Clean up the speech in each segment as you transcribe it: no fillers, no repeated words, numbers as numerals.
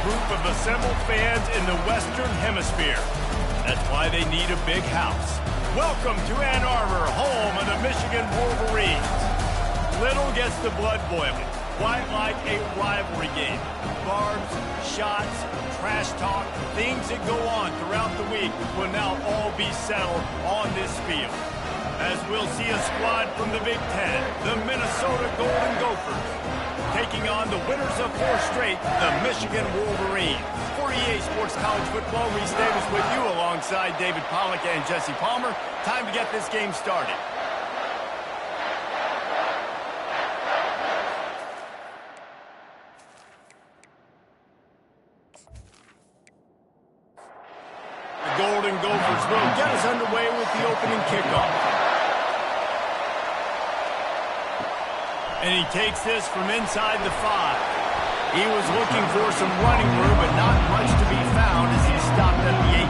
group of assembled fans in the Western Hemisphere. That's why they need a big house. Welcome to Ann Arbor, home of the Michigan Wolverines. Little gets the blood boiling, quite like a rivalry game. Barbs, shots, trash talk, things that go on throughout the week will now all be settled on this field. As we'll see a squad from the Big Ten, the Minnesota Golden Gophers, taking on the winners of 4 straight, the Michigan Wolverines. For EA Sports College Football, Reese Davis with you alongside David Pollack and Jesse Palmer. Time to get this game started. The Golden Gophers will get us underway with the opening kickoff. And he takes this from inside the 5. He was looking for some running room, but not much to be found as he stopped at the 18.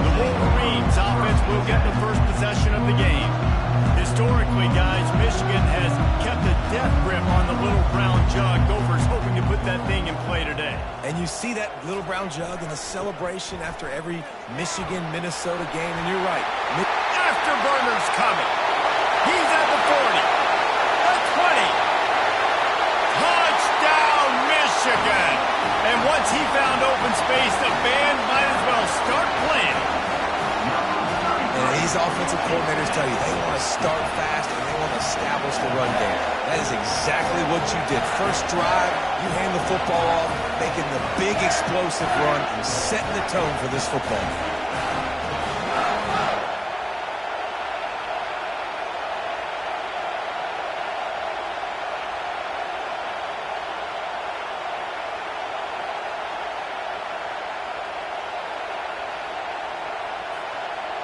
The Wolverines offense will get the first possession of the game. Historically, guys, Michigan has kept a death grip on the little brown jug. Gophers hoping to put that thing in play today. And you see that little brown jug in the celebration after every Michigan-Minnesota game, and you're right. Afterburner's coming. He's at the 40. 20. Touchdown, Michigan. And once he found open space, the band might as well start playing. And these offensive coordinators tell you they want to start fast and they want to establish the run game. That is exactly what you did. First drive, you hand the football off, making the big explosive run and setting the tone for this football game.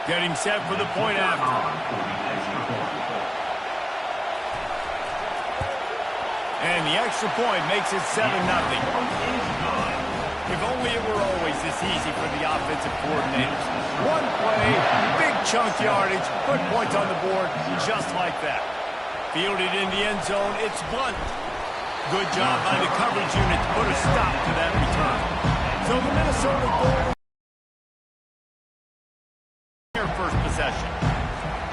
Getting set for the point after. And the extra point makes it 7-0. If only it were always this easy for the offensive coordinators. One play, big chunk yardage, put points on the board just like that. Fielded in the end zone, it's Blunt. Good job by the coverage unit to put a stop to that return. So the Minnesota Golden first possession.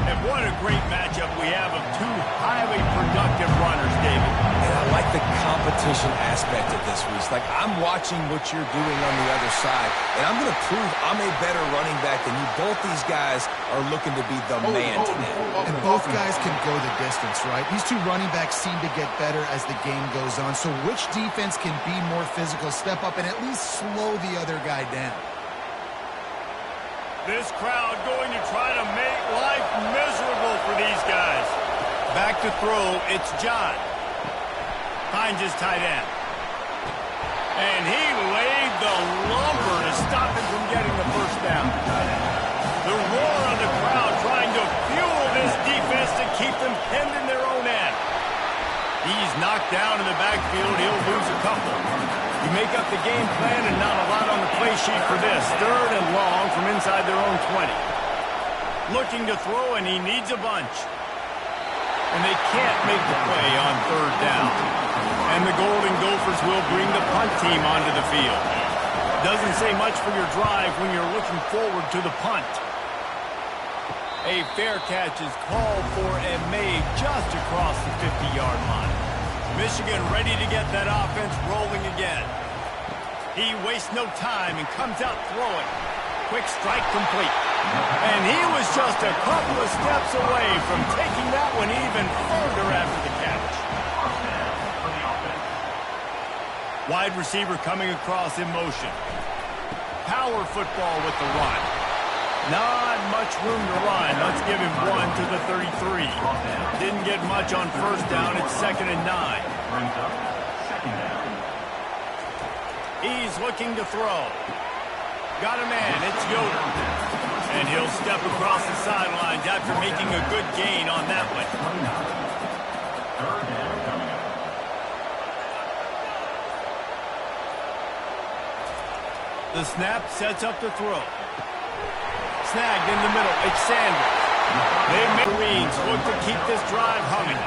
And what a great matchup we have of 2 highly productive runners, David. And I like the competition aspect of this, Reese. Like, I'm watching what you're doing on the other side, and I'm going to prove I'm a better running back than you. Both these guys are looking to be the man today. And both guys can go the distance, right? These 2 running backs seem to get better as the game goes on. So which defense can be more physical, step up, and at least slow the other guy down? This crowd going to try to make life miserable for these guys. Back to throw, it's John. Finds his tight end. And he laid the lumber to stop him from getting the first down. The roar of the crowd trying to fuel this defense to keep them pinned in their own end. He's knocked down in the backfield. He'll lose a couple. You make up the game plan and not a lot on the play sheet for this. 3rd and long from inside their own 20. Looking to throw, and he needs a bunch. And they can't make the play on 3rd down. And the Golden Gophers will bring the punt team onto the field. Doesn't say much for your drive when you're looking forward to the punt. A fair catch is called for and made just across the 50-yard line. Michigan ready to get that offense rolling again. He wastes no time and comes out throwing. Quick strike complete. And he was just a couple of steps away from taking that one even further after the catch. Wide receiver coming across in motion. Power football with the run. Not much room to run. Let's give him 1 to the 33. Didn't get much on 1st down. It's 2nd and 9. He's looking to throw. Got a man. It's Yoder. And he'll step across the sidelines after making a good gain on that one. The snap sets up the throw. Snagged in the middle. It's Sanders. They Marines look to keep this drive humming.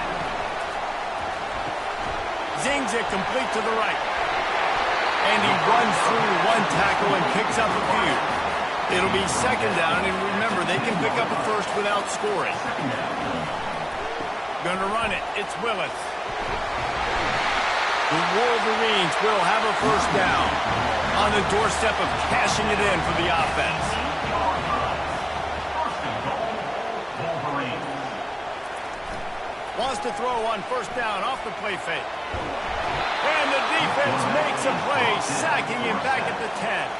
Zings it complete to the right. And he runs through one tackle and picks up a few. It'll be second down, and remember, they can pick up a first without scoring. Gonna run it. It's Willis. The Wolverines will have a first down on the doorstep of cashing it in for the offense. Wants to throw on first down off the play fake. And the defense makes a play, sacking him back at the 10.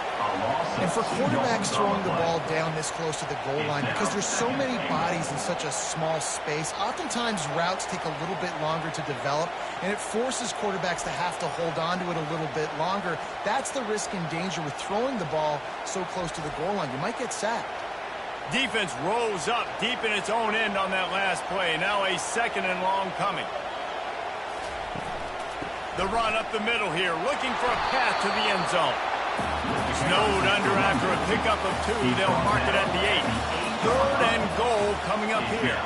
And for quarterbacks throwing the ball down this close to the goal line, because there's so many bodies in such a small space, oftentimes routes take a little bit longer to develop, and it forces quarterbacks to have to hold on to it a little bit longer. That's the risk and danger with throwing the ball so close to the goal line. You might get sacked. Defense rose up deep in its own end on that last play. Now a second and long coming. The run up the middle here, looking for a path to the end zone. Snowed under after a pickup of 2. They'll mark it at the 8. Third and goal coming up here.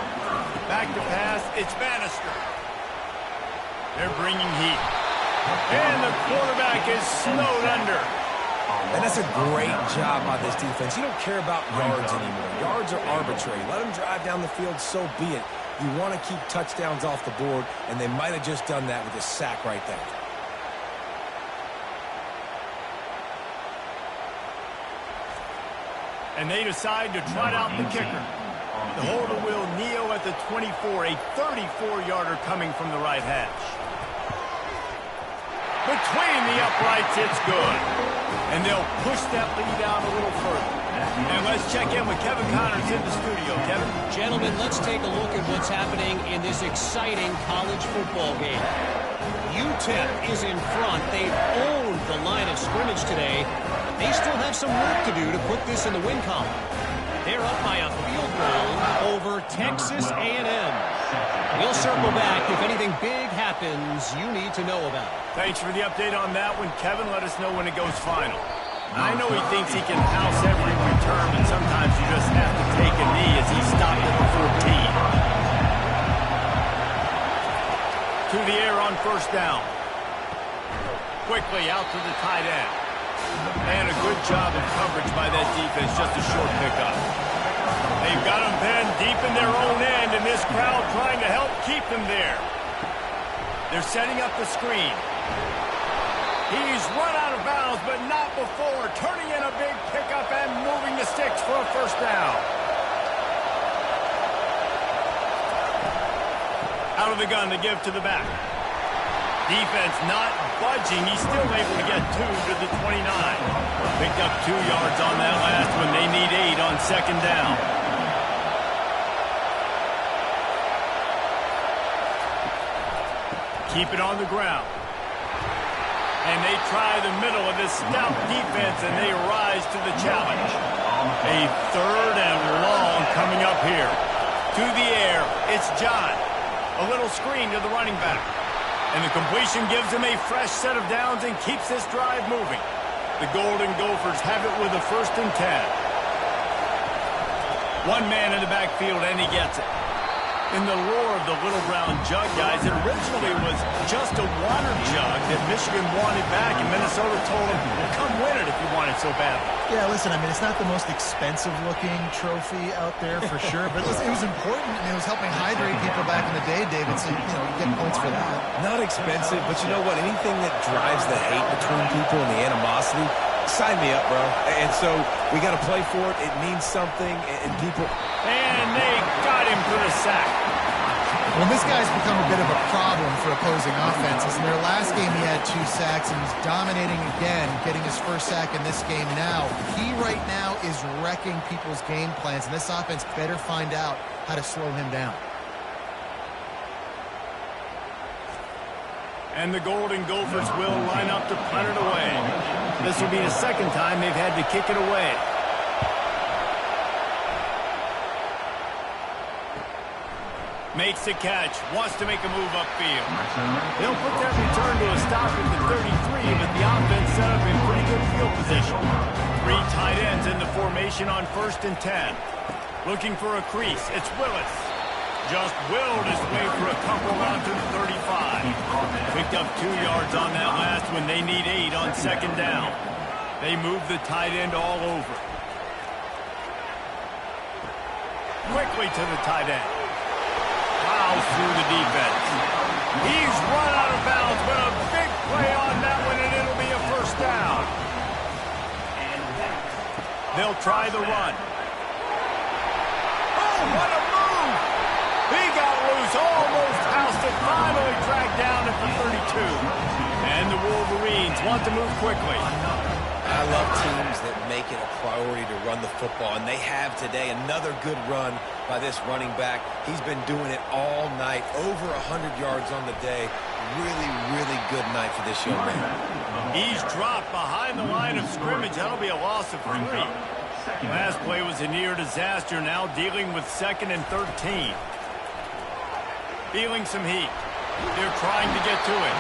Back to pass, it's Bannister. They're bringing heat. And the quarterback is snowed under. And that's a great job by this defense. You don't care about yards anymore. Yards are arbitrary. Let them drive down the field, so be it. You want to keep touchdowns off the board, and they might have just done that with a sack right there. And they decide to trot out the kicker. The holder will kneel at the 24, a 34-yarder coming from the right hash. Between the uprights, it's good. And they'll push that lead down a little further. And let's check in with Kevin Connors in the studio. Kevin? Gentlemen, let's take a look at what's happening in this exciting college football game. UTEP is in front. They've owned the line of scrimmage today. But they still have some work to do to put this in the win column. They're up by a field goal over Texas A&M. We'll circle back if anything big happens you need to know about. Thanks for the update on that one, Kevin. Let us know when it goes final. I know he thinks he can house every return, but sometimes you just have to take a knee as he stopped at the 14. To the air on first down. Quickly out to the tight end. And a good job of coverage by that defense, just a short pickup. They've got them pinned deep in their own end, and this crowd trying to help keep them there. They're setting up the screen. He's run out of bounds, but not before. Turning in a big pickup and moving the sticks for a first down. Out of the gun to give to the back. Defense not budging. He's still able to get 2 to the 29. Picked up 2 yards on that last one. They need 8 on second down. Keep it on the ground. And they try the middle of this stout defense, and they rise to the challenge. A third and long coming up here. To the air, it's John. A little screen to the running back. And the completion gives him a fresh set of downs and keeps this drive moving. The Golden Gophers have it with a 1st and 10. One man in the backfield, and he gets it. In the lore of the Little Brown Jug, guys, it originally was just a water jug that Michigan wanted back, and Minnesota told them, well, come win it if you want it so badly. Yeah, listen, I mean, it's not the most expensive-looking trophy out there for sure, but listen, it was important, and it was helping hydrate people back in the day, David, so, you get points for that. Not expensive, but you know what? Anything that drives the hate between people and the animosity, sign me up, bro. And so we got to play for it. It means something, and people... And they got him for the sack. Well, this guy's become a bit of a problem for opposing offenses. In their last game, he had 2 sacks, and he's dominating again, getting his first sack in this game now. He right now is wrecking people's game plans, and this offense better find out how to slow him down. And the Golden Gophers will line up to punt it away. This will be the second time they've had to kick it away. Makes the catch, wants to make a move upfield. They'll put that return to a stop at the 33, but the offense set up in pretty good field position. 3 tight ends in the formation on 1st and 10. Looking for a crease, it's Willis. Just willed his way for a couple out to the 35. Picked up 2 yards on that last one. They need 8 on second down. They move the tight end all over. Quickly to the tight end. Plows through the defense. He's run out of bounds, but a big play on that one, and it'll be a first down. They'll try the run. Oh, what a move! He got loose, almost housed it, finally tracked down at the 32. And the Wolverines want to move quickly. I love teams that make it a priority to run the football, and they have today. Another good run by this running back. He's been doing it all night, over 100 yards on the day. Really, really good night for this young man. He's dropped behind the line of scrimmage. That'll be a loss of 3. Last play was a near disaster, now dealing with 2nd and 13. Feeling some heat. They're trying to get to it.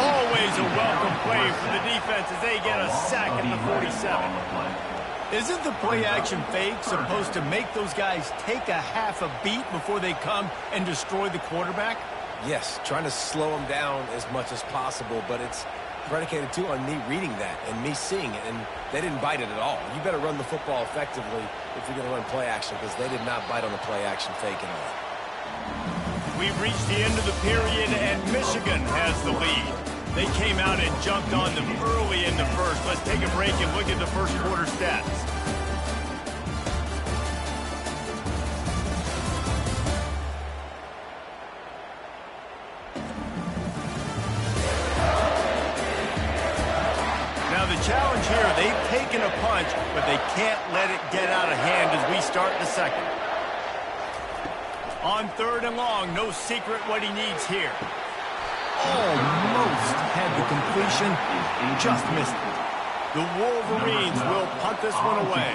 Always a welcome play for the defense as they get a sack at the 47. Isn't the play-action fake supposed to make those guys take a half a beat before they come and destroy the quarterback? Yes, trying to slow him down as much as possible, but it's predicated, too, on me reading that and me seeing it, and they didn't bite it at all. You better run the football effectively if you're going to run play-action, because they did not bite on the play-action fake at all. We've reached the end of the period, and Michigan has the lead. They came out and jumped on them early in the first. Let's take a break and look at the first quarter stats. Now the challenge here, they've taken a punch, but they can't let it get out of hand as we start the second. On 3rd and long, no secret what he needs here. Almost had the completion, just missed it. The Wolverines will punt this one away.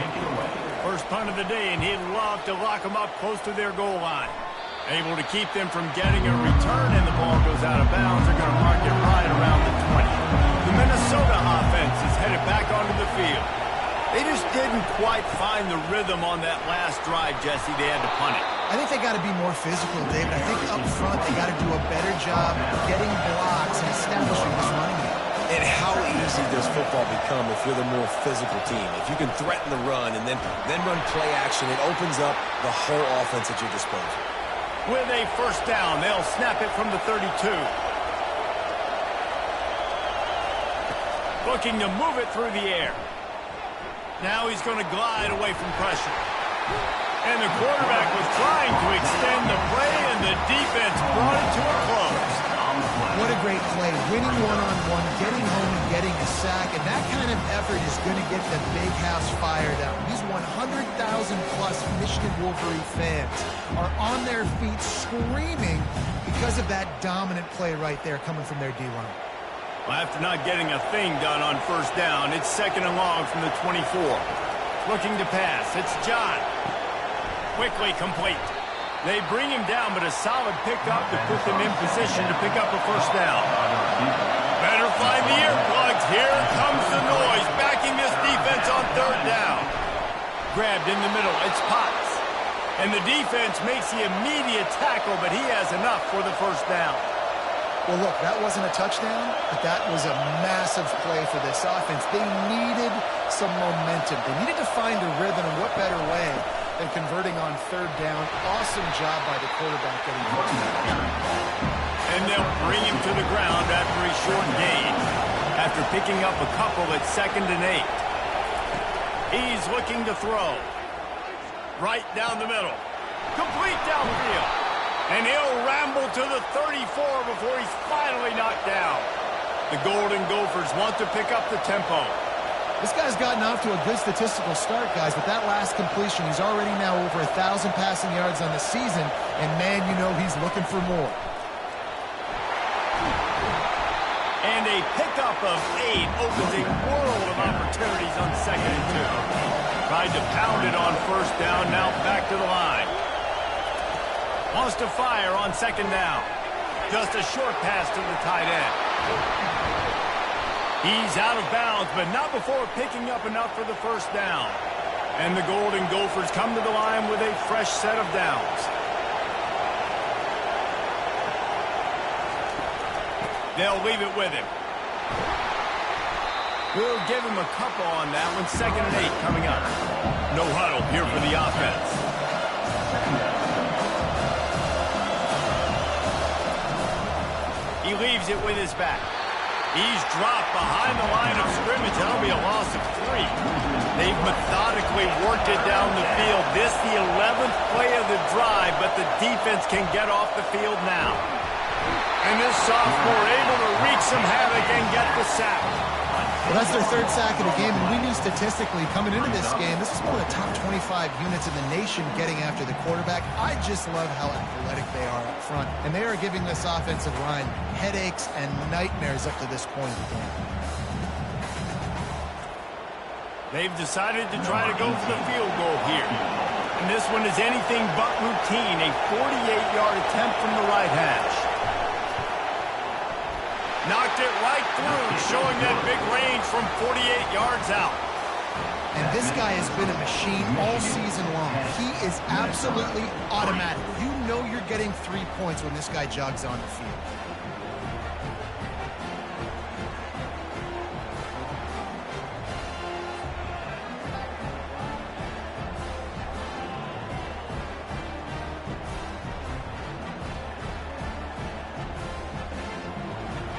First punt of the day, and he'd love to lock them up close to their goal line. Able to keep them from getting a return, and the ball goes out of bounds. They're going to mark it right around the 20. The Minnesota offense is headed back onto the field. They just didn't quite find the rhythm on that last drive, Jesse. They had to punt it. I think they got to be more physical, David. I think up front they got to do a better job getting blocks and establishing this running game. And how easy does football become if you're the more physical team? If you can threaten the run and then run play action, it opens up the whole offense at your disposal. With a first down, they'll snap it from the 32. Looking to move it through the air. Now he's going to glide away from pressure. And the quarterback was trying to extend the play, and the defense brought it to a close. What a great play. Winning one-on-one, getting home and getting a sack, and that kind of effort is going to get the big house fired up. These 100,000-plus Michigan Wolverine fans are on their feet screaming because of that dominant play right there coming from their D-line. Well, after not getting a thing done on first down, it's 2nd and long from the 24. Looking to pass. It's John. Quickly complete. They bring him down, but a solid pickup to put them in position to pick up a first down. Better find the earplugs. Here comes the noise, backing this defense on 3rd down. Grabbed in the middle. It's Potts. And the defense makes the immediate tackle, but he has enough for the first down. Well, look, that wasn't a touchdown, but that was a massive play for this offense. They needed some momentum. They needed to find a rhythm, and what better way than converting on 3rd down. Awesome job by the quarterback getting first down. And they'll bring him to the ground after a short gain. After picking up a couple at 2nd and 8. He's looking to throw. Right down the middle. Complete downfield. And he'll ramble to the 34 before he's finally knocked down. The Golden Gophers want to pick up the tempo. This guy's gotten off to a good statistical start, guys, but that last completion, he's already now over 1,000 passing yards on the season, and man, you know he's looking for more. And a pickup of 8 opens a world of opportunities on 2nd and 2. Tried to pound it on first down, now back to the line. Wants to fire on 2nd down. Just a short pass to the tight end. He's out of bounds, but not before picking up enough for the first down. And the Golden Gophers come to the line with a fresh set of downs. They'll leave it with him. We'll give him a couple on that one. 2nd and 8 coming up. No huddle here for the offense. He leaves it with his back. He's dropped behind the line of scrimmage. That'll be a loss of 3. They've methodically worked it down the field. This the 11th play of the drive, but the defense can get off the field now. And this sophomore able to wreak some havoc and get the sack. Well, that's their 3rd sack of the game, and we knew statistically coming into this game, this is one of the top 25 units in the nation getting after the quarterback. I just love how athletic they are up front, and they are giving this offensive line headaches and nightmares up to this point. They've decided to try to go for the field goal here. And this one is anything but routine, a 48-yard attempt from the right hash. Knocked it right through, showing that big range from 48 yards out. And this guy has been a machine all season long. He is absolutely automatic. You know you're getting 3 points when this guy jogs on the field.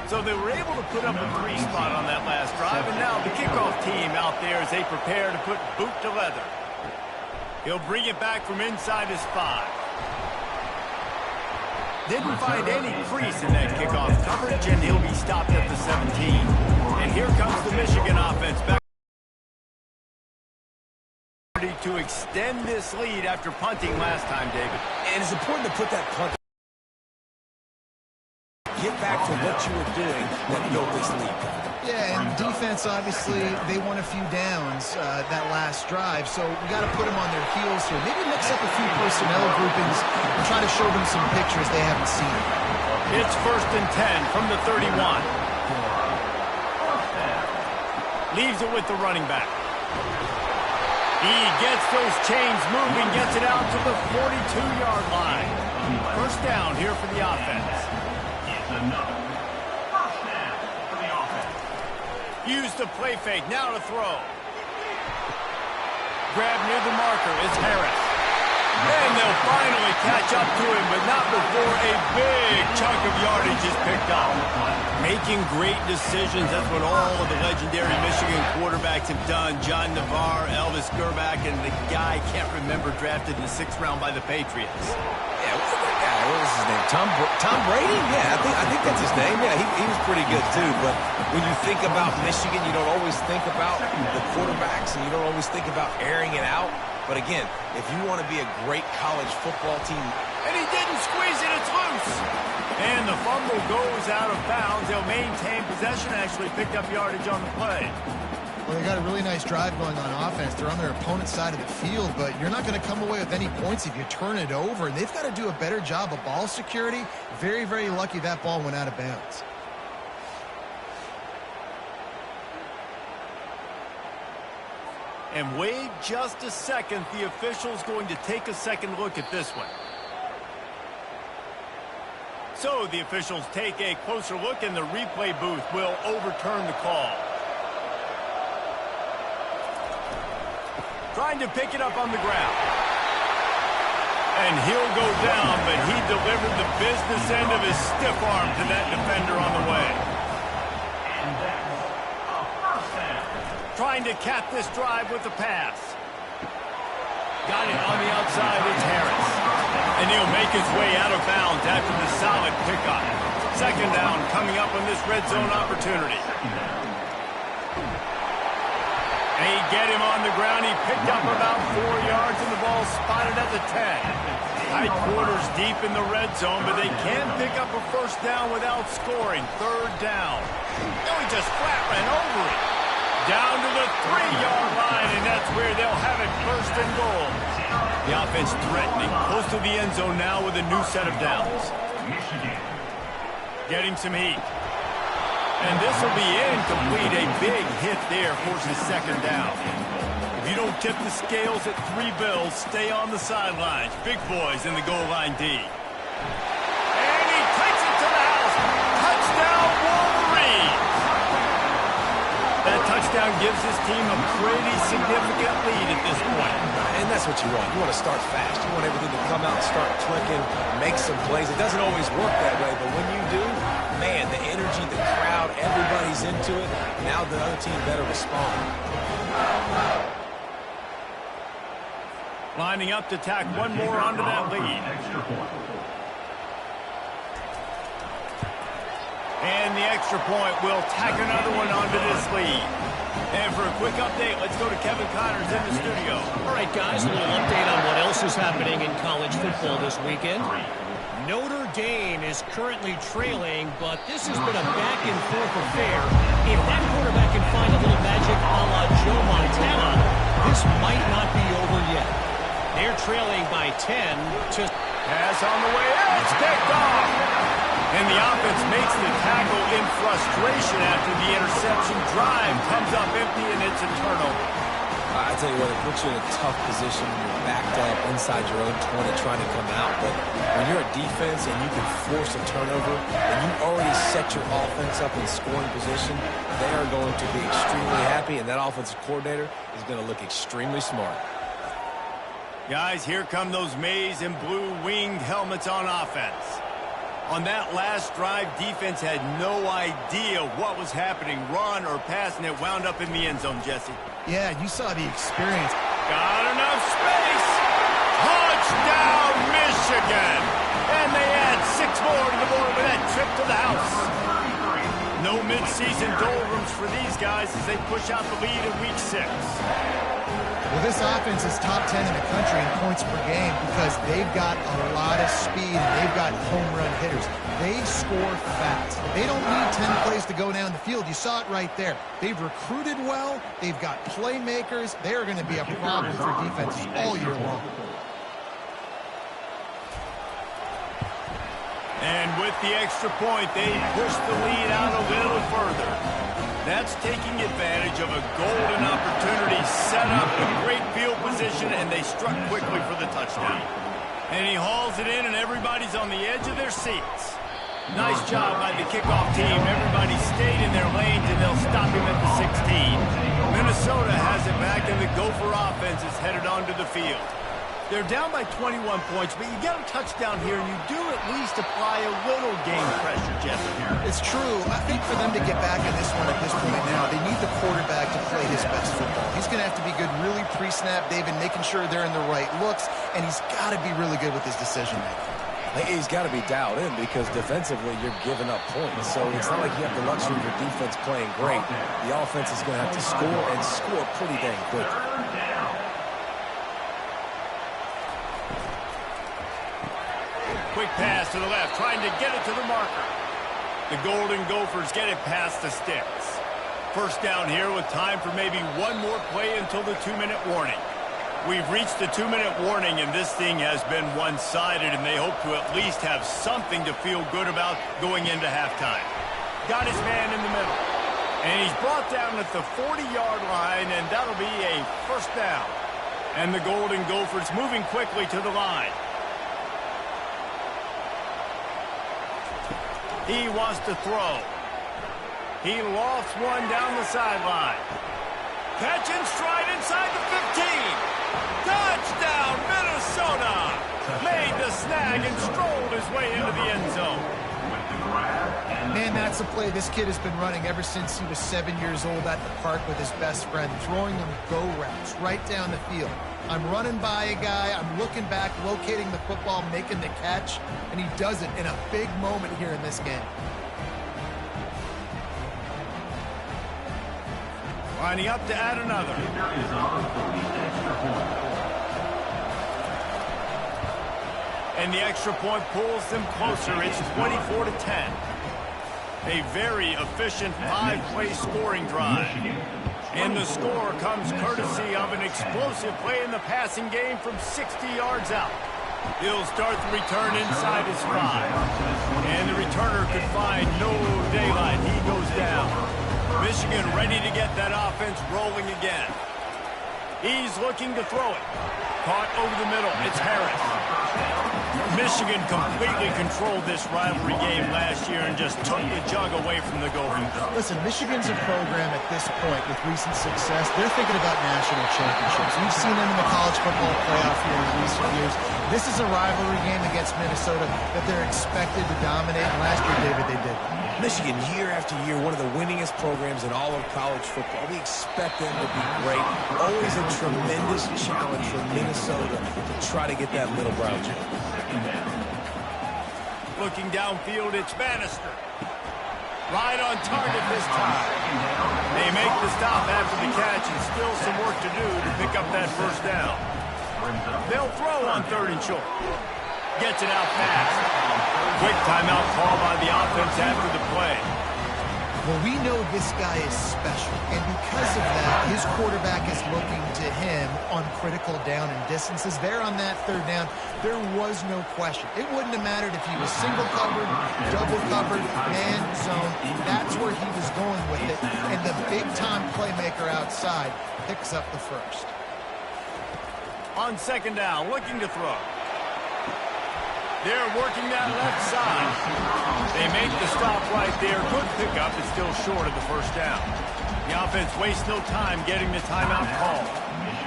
So they were able to put up a 3 spot on that last drive, and now the kickoff team out there as they prepare to put boot to leather. He'll bring it back from inside his 5. Didn't find any crease in that kickoff coverage, and he'll be stopped at the 17. And here comes the Michigan offense back to extend this lead after punting last time, David. And it's important to put that punt. Get back to what you were doing that built this lead. Yeah, and defense, obviously, they won a few downs that last drive, so we got to put them on their heels here. Maybe mix up a few personnel groupings and try to show them some pictures they haven't seen. It's 1st and 10 from the 31. Leaves it with the running back. He gets those chains moving, gets it out to the 42-yard line. 1st down here for the offense. Use the play fake, now to throw. Grab near the marker, it's Harris. And they'll finally catch up to him, but not before a big chunk of yardage is picked up. Making great decisions, that's what all of the legendary Michigan quarterbacks have done. John Navarre, Elvis Gerbach, and the guy, can't remember, drafted in the 6th round by the Patriots. Yeah, what's that guy? What was his name? Tom Brady? Yeah, I think that's his name. Yeah, he was pretty good too. But when you think about Michigan, you don't always think about the quarterbacks, and you don't always think about airing it out. But again, if you want to be a great college football team, and he didn't squeeze it, it's loose. And the fumble goes out of bounds. They'll maintain possession, actually picked up yardage on the play. Well, they got a really nice drive going on offense. They're on their opponent's side of the field, but you're not going to come away with any points if you turn it over. And they've got to do a better job of ball security. Very, very lucky that ball went out of bounds. And wait just a second. The official's going to take a second look at this one. So the officials take a closer look, and the replay booth will overturn the call. Trying to pick it up on the ground. And he'll go down, but he delivered the business end of his stiff arm to that defender on the way. Trying to cap this drive with the pass. Got it on the outside, it's Harris. And he'll make his way out of bounds after the solid pickup. 2nd down coming up on this red zone opportunity. They get him on the ground. He picked up about 4 yards, and the ball spotted at the 10. Tight quarters deep in the red zone, but they can't pick up a 1st down without scoring. 3rd down. No, he just flat ran over it. Down to the 3-yard line, and that's where they'll have it 1st and goal. The offense threatening, close to the end zone now with a new set of downs. Getting some heat. And this will be incomplete. A big hit there forces 2nd down. If you don't tip the scales at 3 bills, stay on the sidelines. Big boys in the goal line D. And he takes it to the house. Touchdown, touchdown gives his team a pretty significant lead at this point. And that's what you want. You want to start fast. You want everything to come out and start clicking, make some plays. It doesn't always work that way, but when you do, man, the energy, the crowd, everybody's into it. Now the other team better respond. Lining up to tack one more onto that lead. And the extra point will tack another one onto this lead. And for a quick update, let's go to Kevin Connors in the studio. All right, guys, a little update on what else is happening in college football this weekend. Notre Dame is currently trailing, but this has been a back-and-forth affair. If that quarterback can find a little magic a la Joe Montana, this might not be over yet. They're trailing by 10 to... Pass on the way out. It's picked off. And the offense makes the tackle in frustration after the interception. Drive comes up empty, and it's a turnover. I tell you what, it puts you in a tough position when you're backed up inside your own 20 trying to come out. But when you're a defense and you can force a turnover and you already set your offense up in scoring position, they are going to be extremely happy, and that offensive coordinator is going to look extremely smart. Guys, here come those maize and blue winged helmets on offense. On that last drive, defense had no idea what was happening, run or pass, and it wound up in the end zone, Jesse. Yeah, you saw the experience. Got enough space. Touchdown, Michigan. And they add 6 more to the board with that trip to the house. No midseason doldrums for these guys as they push out the lead in Week 6. Well, this offense is top 10 in the country in points per game because they've got a lot of speed and they've got home run hitters. They score fast. They don't need 10 plays to go down the field. You saw it right there. They've recruited well. They've got playmakers. They are going to be a problem for defenses all year long. And with the extra point, they push the lead out a little further. That's taking advantage of a golden opportunity, set up a great field position, and they struck quickly for the touchdown. And he hauls it in, and everybody's on the edge of their seats. Nice job by the kickoff team. Everybody stayed in their lanes, and they'll stop him at the 16. Minnesota has it back, and the Gopher offense is headed onto the field. They're down by 21 points, but you get a touchdown here, and you do at least apply a little game pressure, Jesse. It's true. I think for them to get back in this one at this point now, they need the quarterback to play his best football. He's going to have to be good really pre-snap, David, making sure they're in the right looks, and he's got to be really good with his decision-making. He's got to be dialed in because defensively you're giving up points. So it's not like you have the luxury of your defense playing great. The offense is going to have to score and score pretty dang quick. Quick pass to the left, trying to get it to the marker. The Golden Gophers get it past the sticks. First down here with time for maybe one more play until the 2-minute warning. We've reached the 2-minute warning, and this thing has been one-sided, and they hope to at least have something to feel good about going into halftime. Got his man in the middle. And he's brought down at the 40-yard line, and that'll be a first down. And the Golden Gophers moving quickly to the line. He wants to throw. He lofts one down the sideline. Catch and stride inside the 15. Touchdown, Minnesota! Made the snag and strolled his way into the end zone. Man, that's a play this kid has been running ever since he was 7 years old at the park with his best friend, throwing them go routes right down the field. I'm running by a guy, I'm looking back, locating the football, making the catch, and he does it in a big moment here in this game. Lining up to add another. And the extra point pulls them closer. It's 24-10. A very efficient 5-play scoring drive. And the score comes courtesy of an explosive play in the passing game from 60 yards out. He'll start the return inside his 5. And the returner could find no daylight. He goes down. Michigan ready to get that offense rolling again. He's looking to throw it. Caught over the middle. It's Harris. Michigan completely controlled this rivalry game last year and just took the jug away from the Gophers. Listen, Michigan's a program at this point with recent success. They're thinking about national championships. We've seen them in the college football playoff here in recent years. This is a rivalry game against Minnesota that they're expected to dominate. And last year, David, they did. Michigan, year after year, one of the winningest programs in all of college football. We expect them to be great. Always a tremendous challenge for Minnesota to try to get that Little Brown job. Looking downfield, it's Bannister. Right on target this time. They make the stop after the catch and still some work to do to pick up that first down. They'll throw on 3rd and short. Gets it out fast. Quick timeout call by the offense after the play. Well, we know this guy is special, and because of that, his quarterback is looking to him on critical down and distances. There on that 3rd down, there was no question. It wouldn't have mattered if he was single covered, double covered, man zone. That's where he was going with it, and the big-time playmaker outside picks up the first. On 2nd down, looking to throw. They're working that left side. They make the stop right there. Good pickup is still short of the first down. The offense wastes no time getting the timeout call.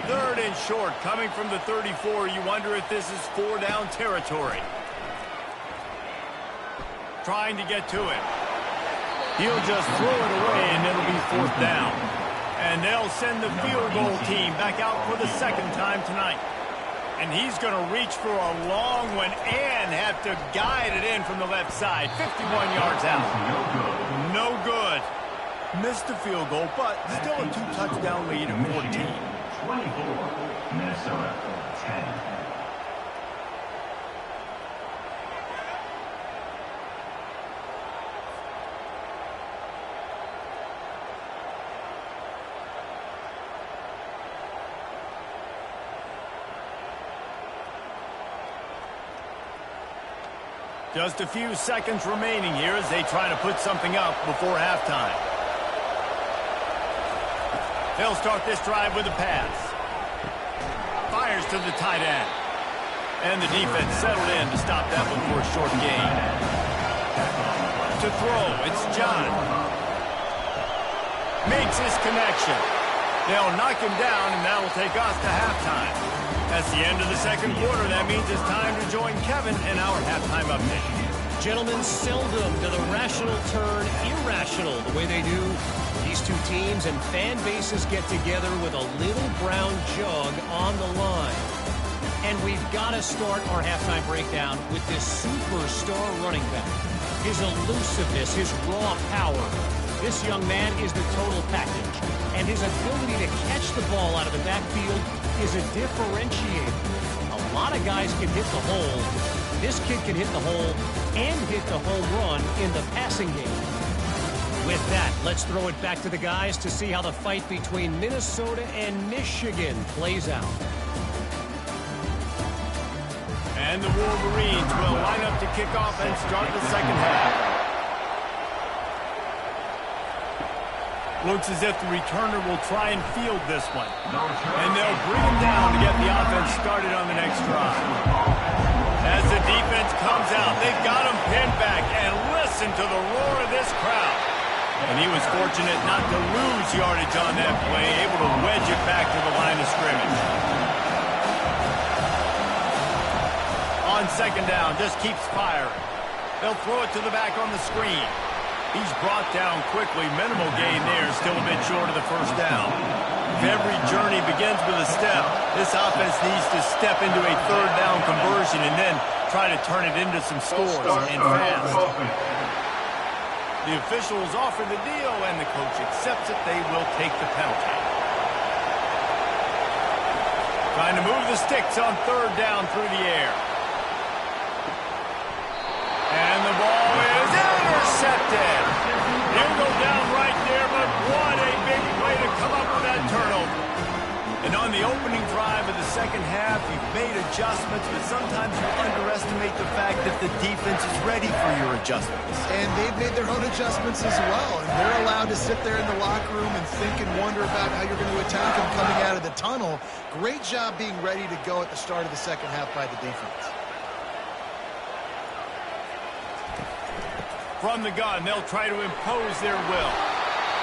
3rd and short coming from the 34. You wonder if this is 4-down territory. Trying to get to it. He'll just throw it away and it'll be 4th down. And they'll send the field goal team back out for the 2nd time tonight. And he's going to reach for a long one and have to guide it in from the left side. 51 yards out. No good. Missed the field goal, but still a 2-touchdown lead at 14. 24, Minnesota, 10. Just a few seconds remaining here as they try to put something up before halftime. They'll start this drive with a pass. Fires to the tight end. And the defense settled in to stop that before a short gain. To throw, it's John. Makes his connection. They'll knock him down, and that'll take us to halftime. That's the end of the 2nd quarter. That means it's time to join Kevin in our halftime update. Gentlemen, seldom do the rational turn irrational the way they do. These two teams and fan bases get together with a little brown jug on the line. And we've got to start our halftime breakdown with this superstar running back. His elusiveness, his raw power. This young man is the total package. And his ability to catch the ball out of the backfield is a differentiator. A lot of guys can hit the hole. This kid can hit the hole and hit the home run in the passing game. With that, let's throw it back to the guys to see how the fight between Minnesota and Michigan plays out. And the Wolverines will line up to kick off and start the 2nd half. Looks as if the returner will try and field this one. And they'll bring him down to get the offense started on the next drive. As the defense comes out, they've got him pinned back. And listen to the roar of this crowd. And he was fortunate not to lose yardage on that play, able to wedge it back to the line of scrimmage. On 2nd down, just keeps firing. They'll throw it to the back on the screen. He's brought down quickly. Minimal gain there. Still a bit short of the first down. If every journey begins with a step, this offense needs to step into a 3rd down conversion and then try to turn it into some scores and fast. The officials offer the deal, and the coach accepts it. They will take the penalty. Trying to move the sticks on 3rd down through the air. And the ball is intercepted. He'll go down right there, but what a big play to come up with that turnover. And on the opening drive of the 2nd half, you've made adjustments, but sometimes you underestimate the fact that the defense is ready for your adjustments. And they've made their own adjustments as well. And they're allowed to sit there in the locker room and think and wonder about how you're going to attack them coming out of the tunnel. Great job being ready to go at the start of the 2nd half by the defense. From the gun, they'll try to impose their will.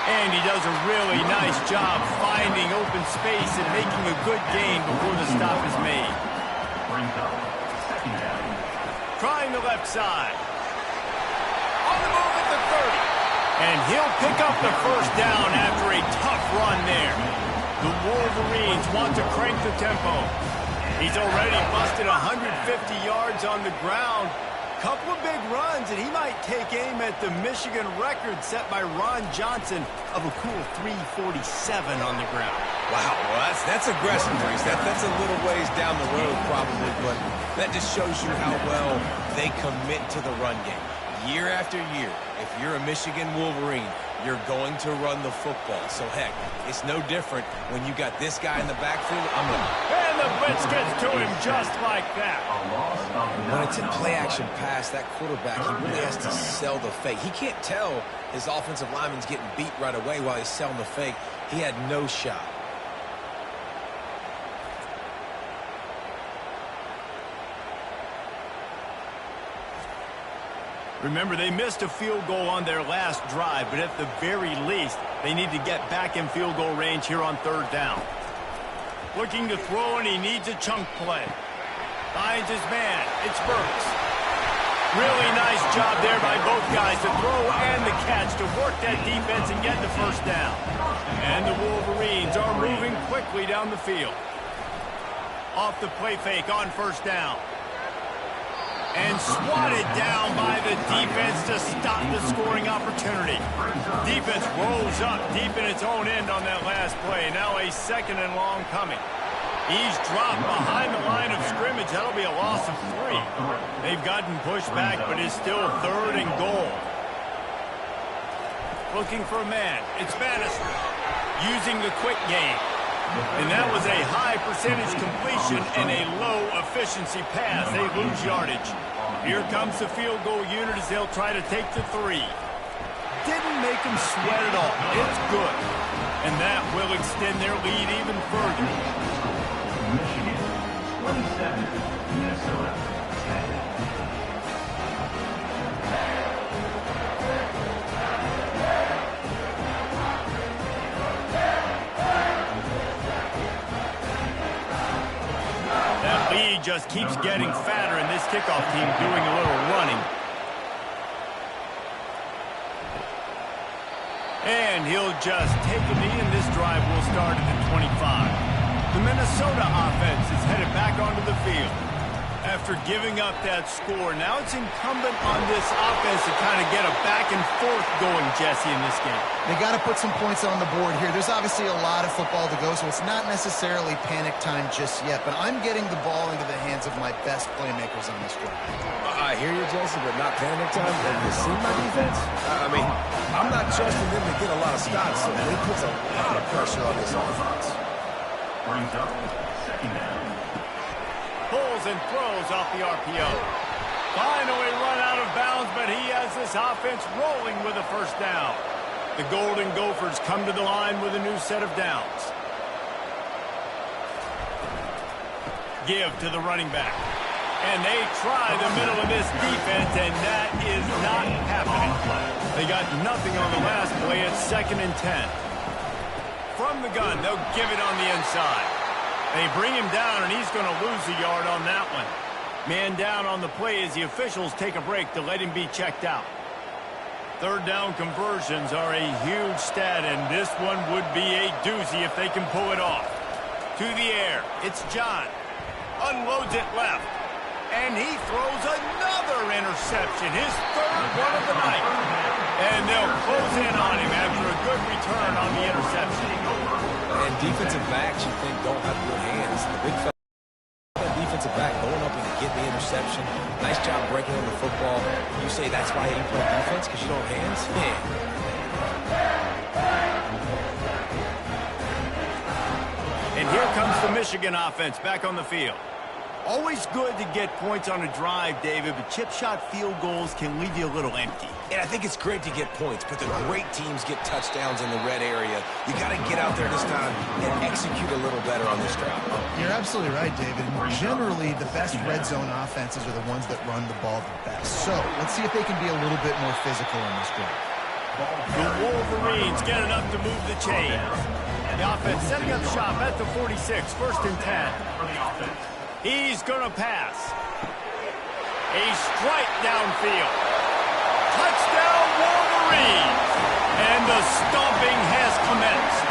And he does a really nice job finding open space and making a good gain before the stop is made. Brings up second down. Trying the left side. On the move at the 30. And he'll pick up the first down after a tough run there. The Wolverines want to crank the tempo. He's already busted 150 yards on the ground. Couple of big runs, and he might take aim at the Michigan record set by Ron Johnson of a cool 347 on the ground. Wow, well, that's aggressive, Reese. That's a little ways down the road probably, but that just shows you how well they commit to the run game. Year after year, if you're a Michigan Wolverine, you're going to run the football. So, heck, it's no different when you got this guy in the backfield. And the blitz gets to him just like that. When it's a play-action pass, that quarterback, he really has to sell the fake. He can't tell his offensive lineman's getting beat right away while he's selling the fake. He had no shot. Remember, they missed a field goal on their last drive, but at the very least, they need to get back in field goal range here on third down. Looking to throw, and he needs a chunk play. Finds his man. It's Burks. Really nice job there by both guys, the throw and the catch, to work that defense and get the first down. And the Wolverines are moving quickly down the field. Off the play fake on first down. And swatted down by the defense to stop the scoring opportunity. Defense rolls up deep in its own end on that last play. Now a second and long coming. He's dropped behind the line of scrimmage. That'll be a loss of 3. They've gotten pushed back, but it's still third and goal. Looking for a man. It's Bannister using the quick game. And that was a high percentage completion and a low efficiency pass. They lose yardage. Here comes the field goal unit as they'll try to take the 3. Didn't make them sweat at all. It's good. And that will extend their lead even further. Michigan 27, Minnesota 10. Lead just keeps getting fatter, and this kickoff team doing a little running. And he'll just take a knee, and this drive will start at the 25. The Minnesota offense is headed back onto the field. After giving up that score, now it's incumbent on this offense to kind of get a back and forth going, Jesse, in this game. They got to put some points on the board here. There's obviously a lot of football to go, so it's not necessarily panic time just yet, but I'm getting the ball into the hands of my best playmakers on this drive. I hear you, Jesse, but not panic time. Have you seen my defense? I mean, I'm not trusting them to get a lot of stops, so they put a lot of pressure on this offense. Brings up second down. Pulls and throws off the RPO. Finally run out of bounds, but he has this offense rolling with a first down. The Golden Gophers come to the line with a new set of downs. Give to the running back. And they try the middle of this defense, and that is not happening. They got nothing on the last play. It's 2nd and 10. From the gun, they'll give it on the inside. They bring him down, and he's going to lose a yard on that one. Man down on the play as the officials take a break to let him be checked out. Third down conversions are a huge stat, and this one would be a doozy if they can pull it off. To the air, it's John. Unloads it left. And he throws another interception, his third one of the night. And they'll close in on him after a good return on the interception. And defensive backs, you think, don't have good hands. The big fella, that defensive back going up and getting the interception. Nice job breaking on the football. You say that's why you play defense, because you don't have hands? Yeah. And here comes the Michigan offense back on the field. Always good to get points on a drive, David, but chip shot field goals can leave you a little empty. And I think it's great to get points, but the great teams get touchdowns in the red area. You got to get out there this time and execute a little better on this drive. You're absolutely right, David. Generally, the best red zone offenses are the ones that run the ball the best. So let's see if they can be a little bit more physical in this drive. The Wolverines get enough to move the chains. The offense setting up shop at the 46, 1st and 10. He's going to pass. A strike downfield. Touchdown Wolverines! And the stomping has commenced.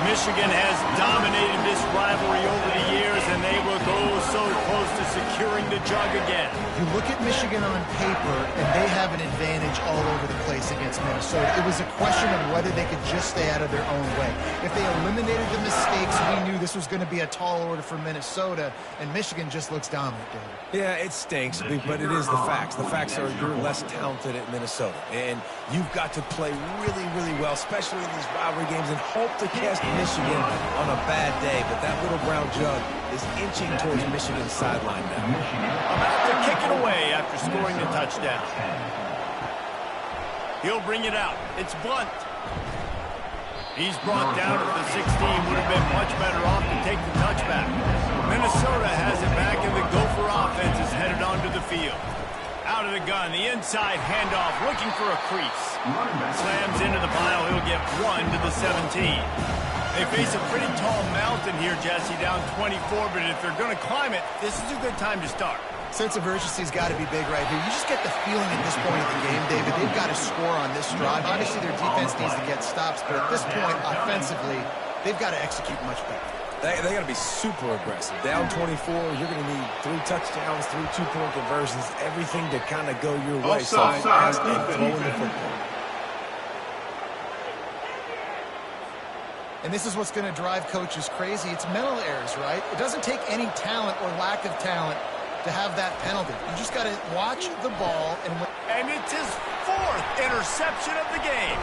Michigan has dominated this rivalry over the years, and they look oh so close to securing the jug again. You look at Michigan on paper, and they have an advantage all over the place against Minnesota. It was a question of whether they could just stay out of their own way. If they eliminated the mistakes, we knew this was going to be a tall order for Minnesota, and Michigan just looks dominant, David. Yeah, it stinks, but it is the facts. The facts are you're less talented at Minnesota, and you've got to play really, really well, especially in these rivalry games, and hope to catch Michigan on a bad day. But that little brown jug is inching towards Michigan's sideline now. About to kick it away after scoring the touchdown. He'll bring it out. It's Blunt. He's brought down at the 16. Would have been much better off to take the touchback. Minnesota has it back, and the Gopher offense is headed onto the field. Out of the gun, the inside handoff, looking for a crease. Slams into the pile. He'll get 1 to the 17. They face a pretty tall mountain here, Jesse, down 24, but if they're going to climb it, this is a good time to start. Sense of urgency's got to be big right here. You just get the feeling at this point of the game, David, they've got to score on this drive. Obviously, their defense needs to get stops, but at this point, offensively, they've got to execute much better. They got to be super aggressive. Down 24, you're going to need 3 touchdowns, 3 two-point conversions, everything to kind of go your way. Offside. So fast and throwing the football. And this is what's going to drive coaches crazy. It's mental errors, right? It doesn't take any talent or lack of talent to have that penalty. You just got to watch the ball. And it's his 4th interception of the game.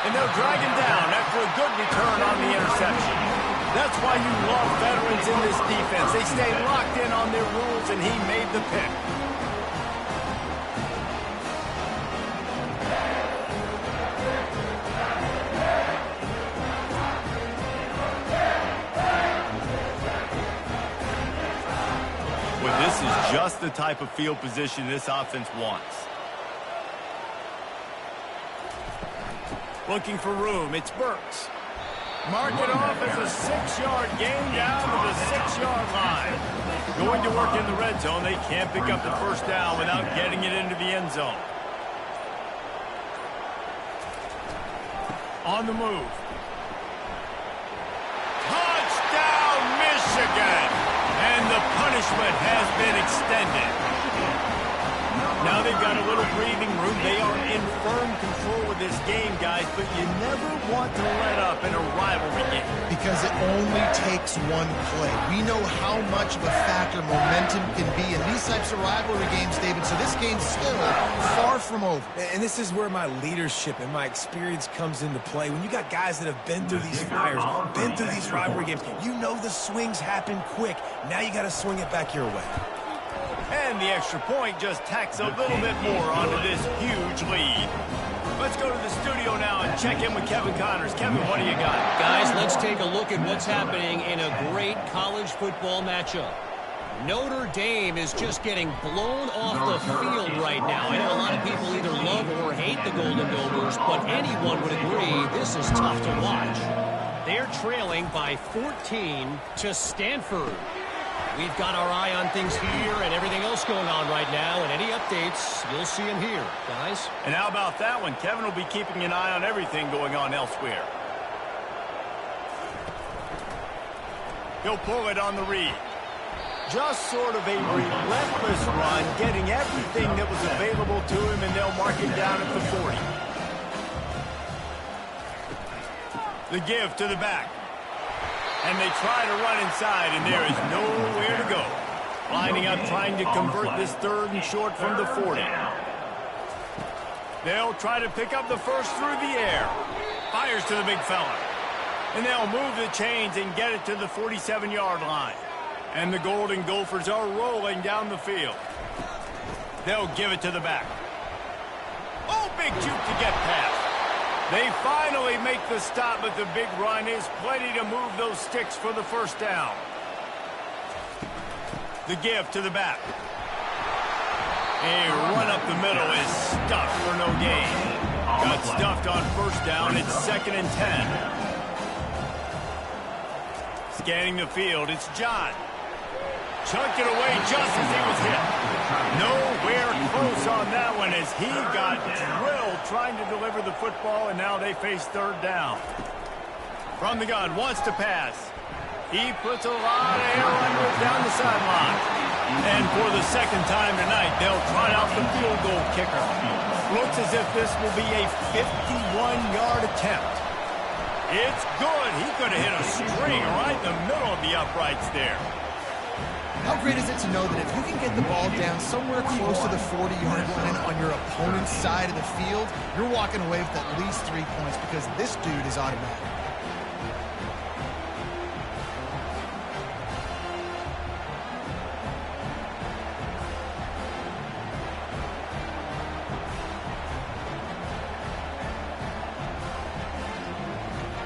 And they'll drag him down after a good return on the interception. That's why you love veterans in this defense. They stay locked in on their rules, and he made the pick. This is just the type of field position this offense wants. Looking for room, it's Burks. Mark it off as a 6-yard gain down to the 6-yard line. Going to work in the red zone. They can't pick up the first down without getting it into the end zone. On the move. Touchdown, Michigan! And the punishment has been extended. Now they've got a little breathing room. They are in firm control of this game, guys, but you never want to let up in a rivalry game. Because it only takes one play. We know how much of a factor momentum can be in these types of rivalry games, David, so this game's still far from over. And this is where my leadership and my experience comes into play. When you got guys that have been through these fires, been through these rivalry games, you know the swings happen quick. Now you got to swing it back your way. And the extra point just tacks a little bit more onto this huge lead. Let's go to the studio now and check in with Kevin Connors. Kevin, what do you got? Guys, let's take a look at what's happening in a great college football matchup. Notre Dame is just getting blown off the field right now. I know a lot of people either love or hate the Golden Domers, but anyone would agree this is tough to watch. They're trailing by 14 to Stanford. We've got our eye on things here and everything else going on right now, and any updates, you'll see them here, guys. And how about that one? Kevin will be keeping an eye on everything going on elsewhere. He'll pull it on the read. Just sort of a relentless run, getting everything that was available to him, and they'll mark him down at the 40. The give to the back. And they try to run inside, and there is nowhere to go. Lining up, trying to convert this 3rd and short from the 40. They'll try to pick up the first through the air. Fires to the big fella. And they'll move the chains and get it to the 47-yard line. And the Golden Gophers are rolling down the field. They'll give it to the back. Oh, big juke to get past. They finally make the stop, but the big run is plenty to move those sticks for the first down. The give to the back. A run up the middle is stuffed for no gain. Got stuffed on first down. It's 2nd and 10. Scanning the field, it's John. Chunked it away just as he was hit. Nowhere close on that one as he got drilled trying to deliver the football, and now they face 3rd down. From the gun, wants to pass. He puts a lot of air under it down the sideline. And for the 2nd time tonight, they'll try out the field goal kicker. Looks as if this will be a 51-yard attempt. It's good. He could have hit a string right in the middle of the uprights there. How great is it to know that if you can get the ball down somewhere close to the 40-yard line on your opponent's side of the field, you're walking away with at least 3 points because this dude is automatic.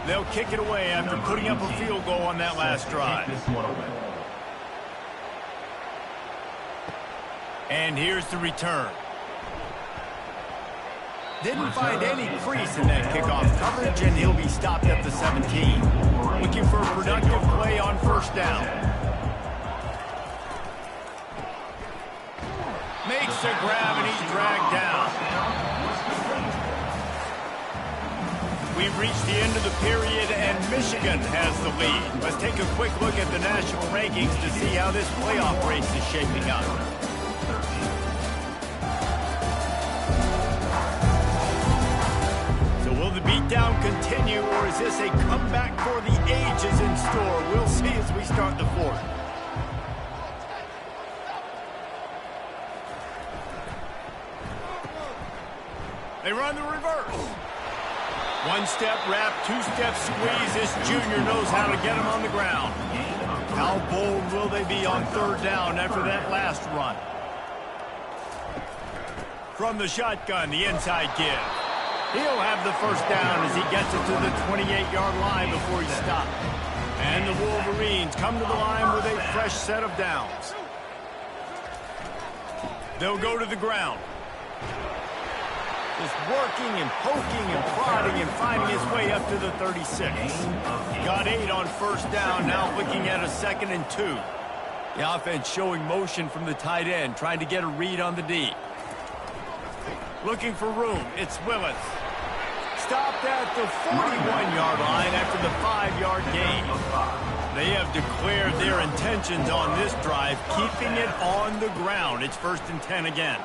They'll kick it away after putting up a field goal on that last drive. And here's the return. Didn't find any crease in that kickoff coverage, and he'll be stopped at the 17. Looking for a productive play on first down. Makes the grab, and he's dragged down. We've reached the end of the period, and Michigan has the lead. Let's take a quick look at the national rankings to see how this playoff race is shaping up. So will the beatdown continue, or is this a comeback for the ages in store? We'll see as we start the 4th. They run the reverse. One-step wrap, two-step squeeze. This junior knows how to get him on the ground. How bold will they be on 3rd down after that last run? From the shotgun, the inside give. He'll have the first down as he gets it to the 28-yard line before he's stopped. And the Wolverines come to the line with a fresh set of downs. They'll go to the ground. Just working and poking and prodding and finding his way up to the 36. Got 8 on first down, now looking at a 2nd and 2. The offense showing motion from the tight end, trying to get a read on the D. Looking for room, it's Willis. Stopped at the 41-yard line after the 5-yard gain. They have declared their intentions on this drive, keeping it on the ground. It's 1st and 10 again.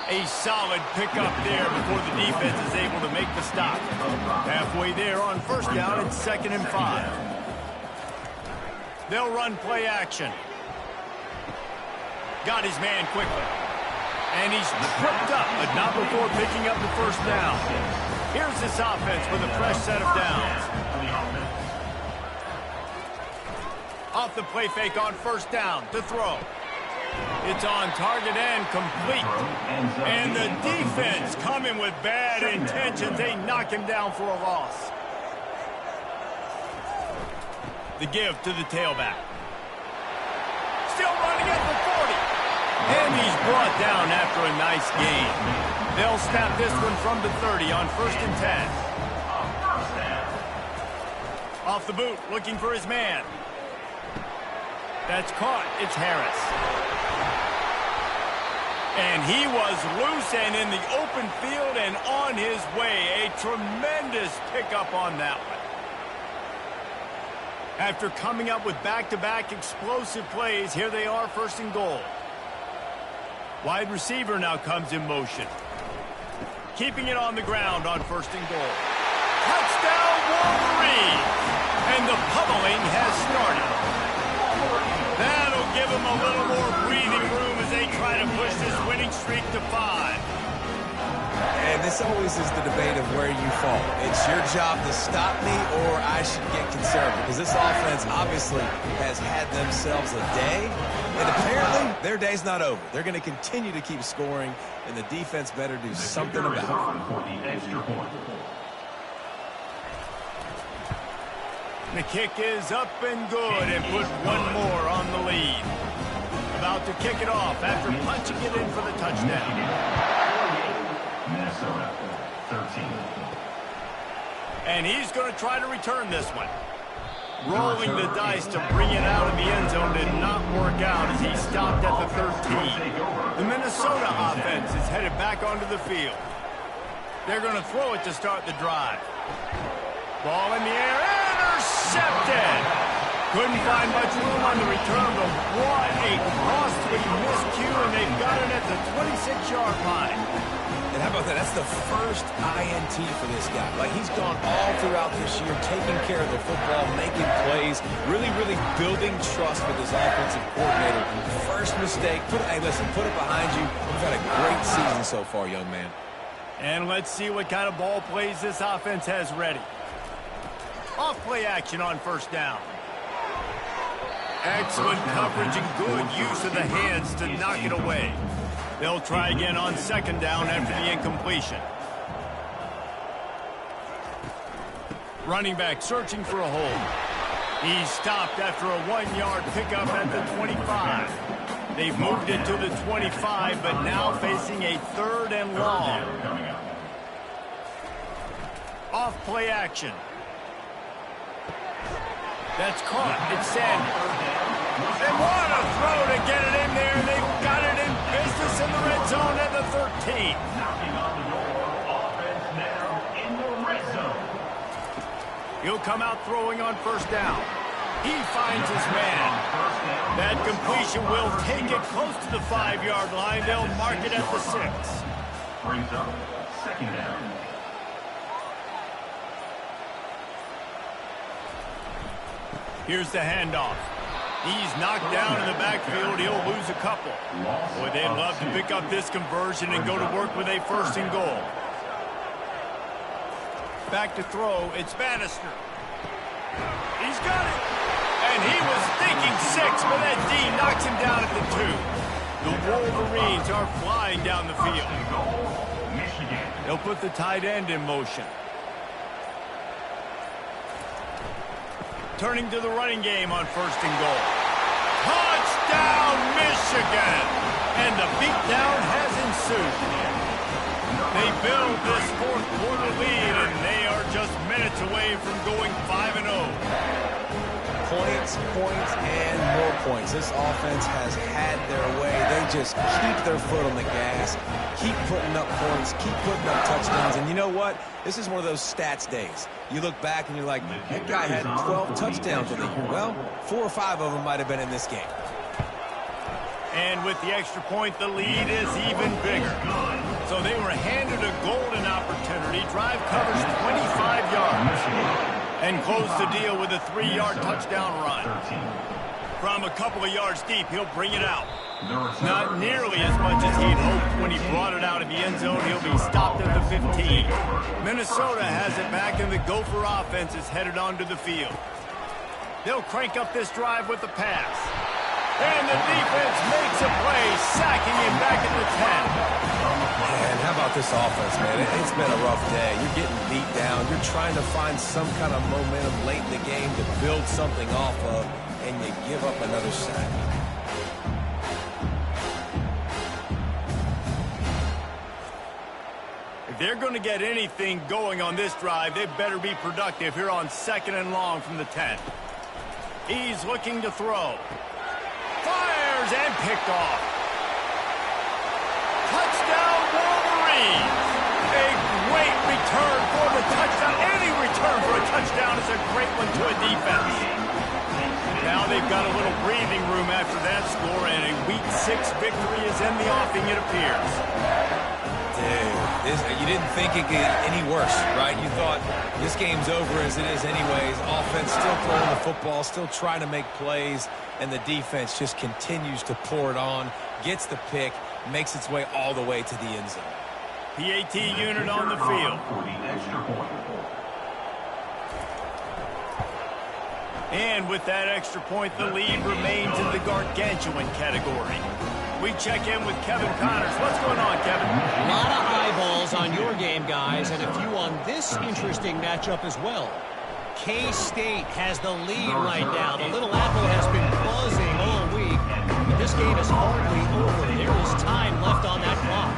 A solid pickup there before the defense is able to make the stop. Halfway there on first down, it's 2nd and 5. They'll run play action. Got his man quickly. And he's tripped up, but not before picking up the first down. Here's this offense with a fresh set of downs. Off the play fake on first down to throw. It's on target and complete. And the defense coming with bad intentions. They knock him down for a loss. The give to the tailback. Still running at the 40. And he's brought down after a nice gain. They'll snap this one from the 30 on 1st and 10. Off the boot, looking for his man. That's caught. It's Harris. And he was loose and in the open field and on his way. A tremendous pickup on that one. After coming up with back-to-back explosive plays, here they are 1st and goal. Wide receiver now comes in motion. Keeping it on the ground on 1st and goal. Touchdown Wolverines! And the pummeling has started. That'll give them a little more breathing room as they try to push this winning streak to 5. And this always is the debate of where you fall. It's your job to stop me or I should get conservative. Because this offense obviously has had themselves a day. And apparently their day's not over. They're going to continue to keep scoring. And the defense better do something about it. For the extra point. The kick is up and good and put one more on the lead. About to kick it off after punching it in for the touchdown. Minnesota, 13. And he's going to try to return this one. Rolling the dice to bring it out of the end zone did not work out as he stopped at the 13. The Minnesota offense is headed back onto the field. They're going to throw it to start the drive. Ball in the air, intercepted! Couldn't find much room on the return, but what a costly miscue, and they've got it at the 26-yard line. And how about that? That's the first INT for this guy. Like, he's gone all throughout this year, taking care of the football, making plays, really building trust with his offensive coordinator. First mistake, hey, listen, put it behind you. You've had a great season so far, young man. And let's see what kind of ball plays this offense has ready. Off play action on first down. Excellent coverage and good use of the hands to knock it away. They'll try again on second down after the incompletion. Running back searching for a hole. He's stopped after a 1-yard pickup at the 25. They've moved it to the 25, but now facing a 3rd and long. Off play action. That's caught. It's Sanders. They want to throw to get it in there. They've got it in business in the red zone at the 13. Knocking on the door. Offense now in the red zone. He'll come out throwing on first down. He finds his man. That completion will take it close to the 5-yard line. They'll mark it at the 6. Brings up second down. Here's the handoff. He's knocked down in the backfield. He'll lose a couple. Boy, they'd love to pick up this conversion and go to work with a 1st and goal. Back to throw. It's Bannister. He's got it. And he was thinking 6, but that D knocks him down at the 2. The Wolverines are flying down the field. They'll put the tight end in motion. Turning to the running game on 1st and goal. Touchdown, Michigan! And the beatdown has ensued. They build this 4th quarter lead, and they are just minutes away from going 5-0. Points, and more points. This offense has had their way. They just keep their foot on the gas, keep putting up points, keep putting up touchdowns. And you know what? This is one of those stats days. You look back and you're like, that guy had 12 touchdowns in the year. Well, 4 or 5 of them might have been in this game. And with the extra point, the lead is even bigger. So they were handed a golden opportunity. Drive covers 25 yards. And close the deal with a 3-yard touchdown run. From a couple of yards deep, he'll bring it out. Not nearly as much as he'd hoped when he brought it out of the end zone. He'll be stopped at the 15. Minnesota has it back, and the Gopher offense is headed onto the field. They'll crank up this drive with the pass. And the defense makes a play, sacking him back at the 10. Man, how about this offense, man? It's been a rough day. You're getting beat down. You're trying to find some kind of momentum late in the game to build something off of, and you give up another sack. If they're going to get anything going on this drive, they better be productive here on 2nd and long from the 10. He's looking to throw. Fires and picked off. Touchdown, Wolverines! A great return for the touchdown. Any return for a touchdown is a great one to a defense. Now they've got a little breathing room after that score, and a Week 6 victory is in the offing, it appears. Dude, you didn't think it could get any worse, right? You thought this game's over as it is anyways. Offense still throwing the football, still trying to make plays, and the defense just continues to pour it on, gets the pick, makes its way all the way to the end zone. PAT unit on the field. For the extra point. And with that extra point, the lead remains in the gargantuan category. We check in with Kevin Connors. What's going on, Kevin? A lot of eyeballs on your game, guys, and a few on this interesting matchup as well. K-State has the lead right now. The Little Apple has been buzzing all week, but this game is hardly over. There is time left on that clock.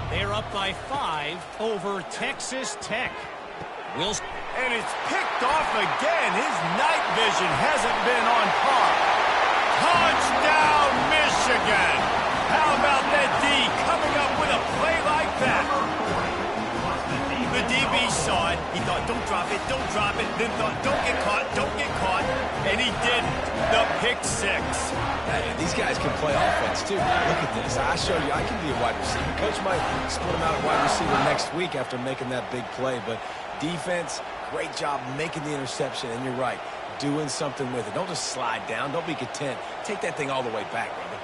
They're up by 5 over Texas Tech. And it's picked off again. His night vision hasn't been on par. Touchdown, Michigan! How about that D coming up with a play like that? The DB saw it. He thought, don't drop it, don't drop it. Then thought, don't get caught, don't get caught. And he didn't. The pick 6. Hey, these guys can play offense, too. Look at this. I showed you I can be a wide receiver. Coach might split him out at wide receiver next week after making that big play. But defense, great job making the interception. And you're right, doing something with it. Don't just slide down. Don't be content. Take that thing all the way back, brother.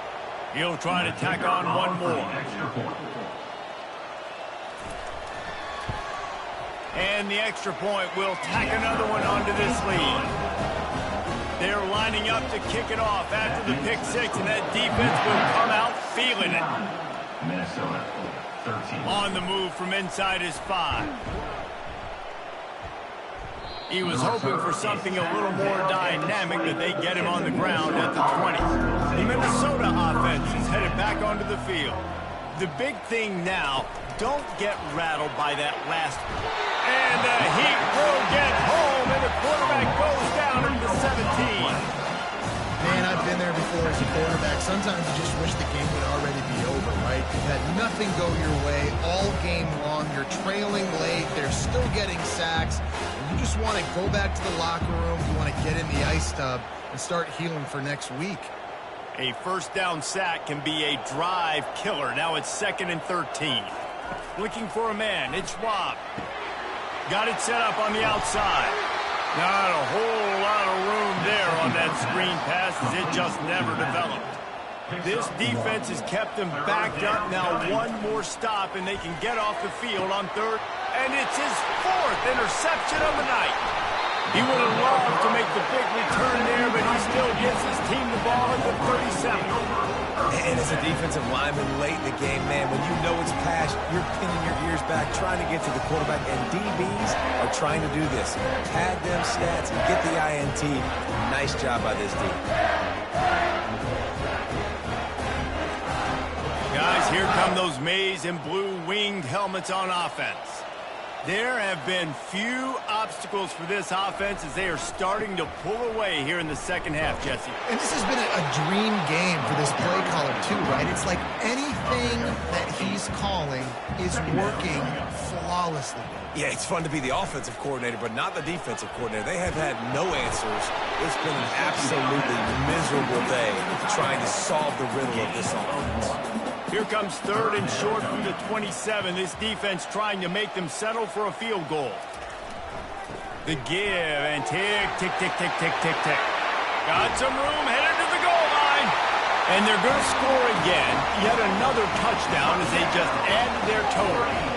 He'll try to tack on one more. And the extra point will tack another one onto this lead. They're lining up to kick it off after the pick 6, and that defense will come out feeling it. Minnesota, 13. On the move from inside his 5. He was hoping for something a little more dynamic, but they get him on the ground at the 20. The Minnesota offense is headed back onto the field. The big thing now, don't get rattled by that last. And the Heat will get home, and the quarterback goes down at the 17. Man, I've been there before as a quarterback. Sometimes you just wish the game would already be over, right? You've had nothing go your way all game long. You're trailing late. They're still getting sacks. You just want to go back to the locker room. You want to get in the ice tub and start healing for next week. A first down sack can be a drive killer. Now it's 2nd and 13. Looking for a man. It's Schwab. Got it set up on the outside. Not a whole lot of room there on that screen pass as it just never developed. This defense has kept them backed up. Now one more stop and they can get off the field on 3rd. And it's his 4th interception of the night. He would have loved to make the big return there, but he still gives his team the ball at the 37. And as a defensive lineman late in the game, man, when you know it's pass, you're pinning your ears back, trying to get to the quarterback, and DBs are trying to do this. Pad them stats and get the INT. Nice job by this D. Guys, here come those maize and blue winged helmets on offense. There have been few obstacles for this offense as they are starting to pull away here in the second half, Jesse. And this has been a dream game for this play caller, too, right? It's like anything that he's calling is working flawlessly. Yeah, it's fun to be the offensive coordinator, but not the defensive coordinator. They have had no answers. It's been an absolutely miserable day trying to solve the riddle of this offense. Here comes 3rd and short from the 27. This defense trying to make them settle for a field goal. The give and tick, tick, tick, tick, tick, tick, tick. Got some room, headed to the goal line. And they're going to score again. Yet another touchdown as they just add to their total.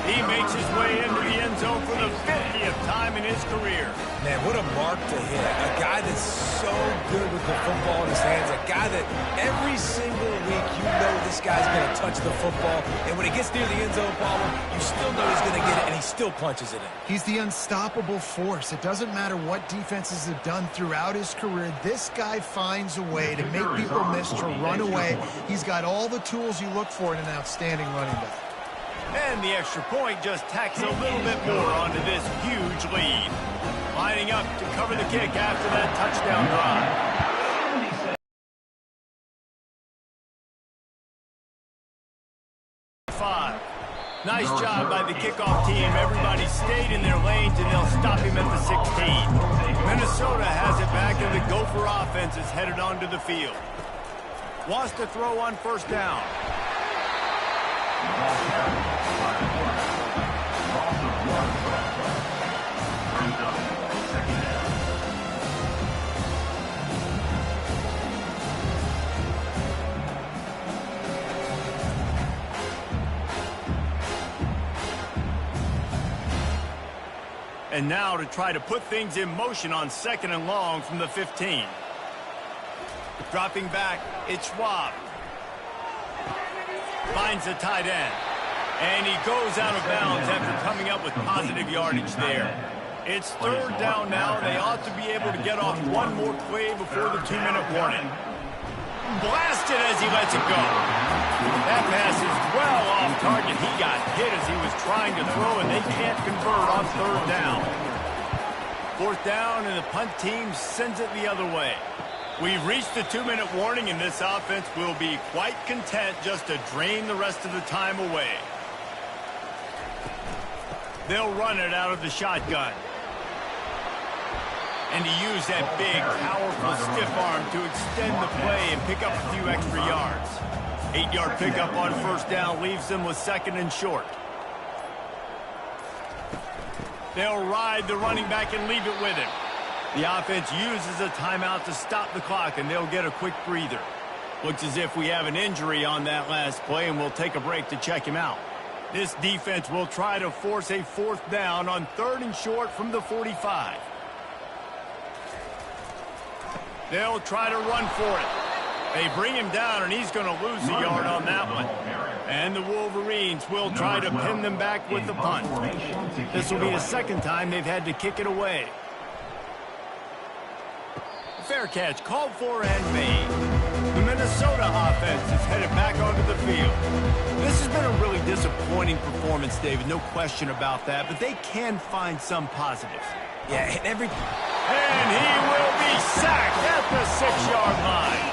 He makes his way into the end zone for the 50th time in his career. Man, what a mark to hit. A guy that's so good with the football in his hands. A guy that every single week you know this guy's going to touch the football. And when he gets near the end zone, Palmer, you still know he's going to get it, and he still punches it in. He's the unstoppable force. It doesn't matter what defenses have done throughout his career. This guy finds a way to make people miss, to run away. He's got all the tools you look for in an outstanding running back. And the extra point just tacks a little bit more onto this huge lead. Lining up to cover the kick after that touchdown drive. Nice job by the kickoff team. Everybody stayed in their lanes, and they'll stop him at the 16. Minnesota has it back, and the Gopher offense is headed onto the field. Wants to throw on 1st down. And now to try to put things in motion on 2nd and long from the 15. Dropping back, it's Schwab. Finds the tight end. And he goes out of bounds after coming up with positive yardage there. It's 3rd down now. They ought to be able to get off one more play before the 2-minute warning. Blasted as he lets it go. That pass is well off target. He got hit as he was trying to throw, and they can't convert on 3rd down. 4th down, and the punt team sends it the other way. We've reached the 2-minute warning, and this offense will be quite content just to drain the rest of the time away. They'll run it out of the shotgun. And he used that big, powerful stiff arm to extend the play and pick up a few extra yards. 8-yard pickup on 1st down leaves them with 2nd and short. They'll ride the running back and leave it with him. The offense uses a timeout to stop the clock, and they'll get a quick breather. Looks as if we have an injury on that last play, and we'll take a break to check him out. This defense will try to force a 4th down on 3rd and short from the 45. They'll try to run for it. They bring him down, and he's going to lose a yard on that one. And the Wolverines will try to pin them back with the punt. This will be the 2nd time they've had to kick it away. Fair catch called for and made. The Minnesota offense is headed back onto the field. This has been a really disappointing performance, David, no question about that, but they can find some positives. Yeah, And he will be sacked at the 6-yard line.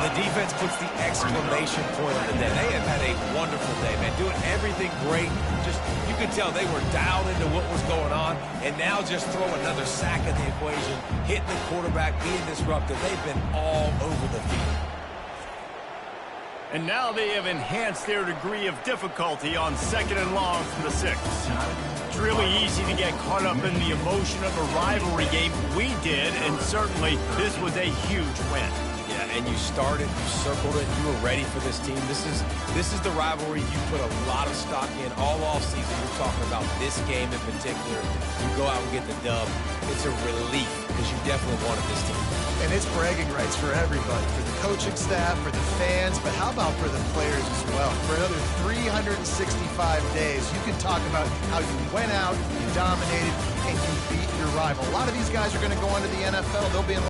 The defense puts the exclamation point on the day. They have had a wonderful day, man. Doing everything great. Just, you could tell they were dialed into what was going on. And now just throw another sack at the equation, hitting the quarterback, being disruptive. They've been all over the field. And now they have enhanced their degree of difficulty on 2nd and long from the 6. It's really easy to get caught up in the emotion of a rivalry game. We did, and certainly this was a huge win. Yeah, and you started, you circled it, you were ready for this team. This is the rivalry you put a lot of stock in all offseason. You're talking about this game in particular. You go out and get the dub. It's a relief because you definitely wanted this team. And it's bragging rights for everybody, for the coaching staff, for the fans, but how about for the players as well? For another 365 days, you can talk about how you went out, you dominated, and you beat your rival. A lot of these guys are going to go into the NFL. They'll be in